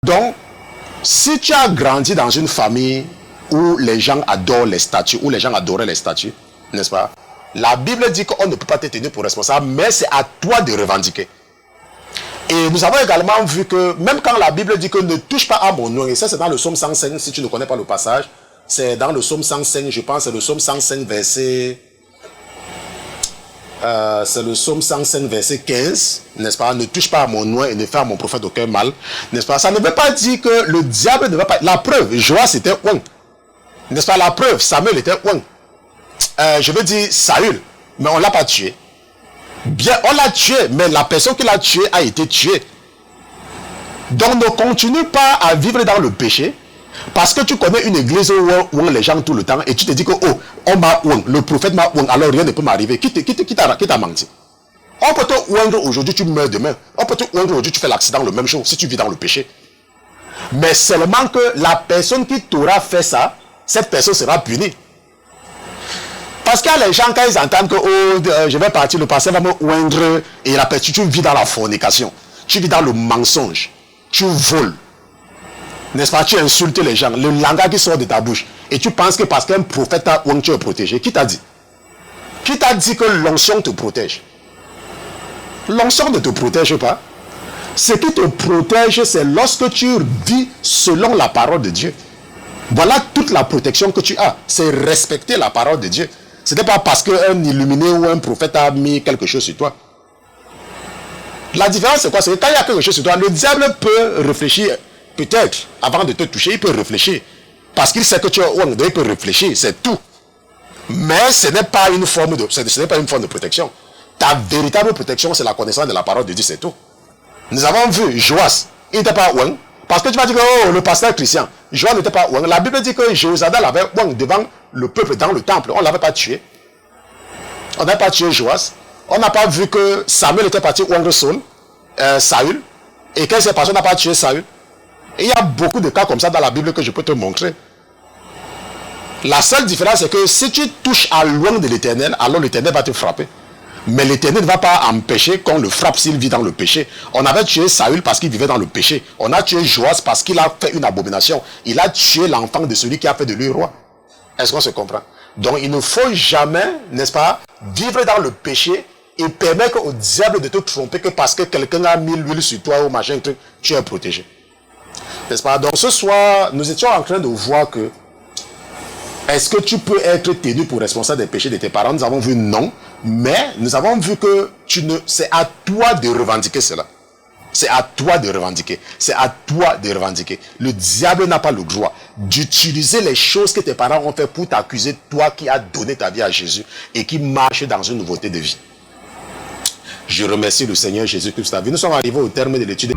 Donc, si tu as grandi dans une famille où les gens adorent les statues, où les gens adoraient les statues, n'est-ce pas? La Bible dit qu'on ne peut pas te tenir pour responsable, mais c'est à toi de revendiquer. Et nous avons également vu que, même quand la Bible dit que ne touche pas à mon nom, et ça c'est dans le psaume 105, si tu ne connais pas le passage, c'est dans le psaume 105, je pense, c'est le psaume 105 verset... c'est le psaume 105 verset 15, n'est-ce pas? Ne touche pas à mon nom et ne fais à mon prophète aucun mal, n'est-ce pas? Ça ne veut pas dire que le diable ne va pas... La preuve, Joas était ouin, n'est-ce pas? La preuve, Samuel était ouin. Je veux dire Saül, mais on ne l'a pas tué. Bien, on l'a tué, mais la personne qui l'a tué a été tuée. Donc ne continue pas à vivre dans le péché, parce que tu connais une église où les gens tout le temps, et tu te dis que, oh, on m'a ouin, le prophète m'a ouin, alors rien ne peut m'arriver. Qui t'a menti? On peut te ouindre aujourd'hui, tu meurs demain. On peut te ouindre aujourd'hui, tu fais l'accident le même jour, si tu vis dans le péché. Mais seulement que la personne qui t'aura fait ça, cette personne sera punie. Parce qu'il y a les gens, quand ils entendent que oh, je vais partir, le pasteur va me oindre, et la personne, tu vis dans la fornication, tu vis dans le mensonge, tu voles, n'est-ce pas? Tu insultes les gens, le langage qui sort de ta bouche, et tu penses que parce qu'un prophète t'a oint, tu es protégé. Qui t'a dit? Qui t'a dit que l'onction te protège? L'onction ne te protège pas. Ce qui te protège, c'est lorsque tu vis selon la parole de Dieu. Voilà toute la protection que tu as, c'est respecter la parole de Dieu. Ce n'est pas parce qu'un illuminé ou un prophète a mis quelque chose sur toi. La différence c'est quoi? C'est que quand il y a quelque chose sur toi, le diable peut réfléchir, peut-être, avant de te toucher, il peut réfléchir. Parce qu'il sait que tu es ouin, donc il peut réfléchir, c'est tout. Mais ce n'est pas une forme de protection. Ta véritable protection, c'est la connaissance de la parole de Dieu, c'est tout. Nous avons vu Joas, il n'était pas ouin. Parce que tu vas dire que oh, le pasteur Christian, Joas n'était pas ouin. La Bible dit que Jéhoshaphat l'avait ouin devant le peuple dans le temple. On ne l'avait pas tué. On n'a pas tué Joas. On n'a pas vu que Samuel était parti ouin Saül. Et qu'est-ce qui s'est passé? On n'a pas tué Saül. Et il y a beaucoup de cas comme ça dans la Bible que je peux te montrer. La seule différence, c'est que si tu touches à loin de l'Éternel, alors l'Éternel va te frapper. Mais l'Éternel ne va pas empêcher qu'on le frappe s'il vit dans le péché. On avait tué Saül parce qu'il vivait dans le péché. On a tué Joas parce qu'il a fait une abomination. Il a tué l'enfant de celui qui a fait de lui roi. Est-ce qu'on se comprend? Donc il ne faut jamais, n'est-ce pas, vivre dans le péché et permettre au diable de te tromper que parce que quelqu'un a mis l'huile sur toi ou machin truc, tu es protégé. N'est-ce pas? Donc ce soir, nous étions en train de voir que est-ce que tu peux être tenu pour responsable des péchés de tes parents? Nous avons vu non, mais nous avons vu que c'est à toi de revendiquer cela. C'est à toi de revendiquer. C'est à toi de revendiquer. Le diable n'a pas le droit d'utiliser les choses que tes parents ont fait pour t'accuser, toi qui as donné ta vie à Jésus et qui marche dans une nouveauté de vie. Je remercie le Seigneur Jésus-Christ. Nous sommes arrivés au terme de l'étude.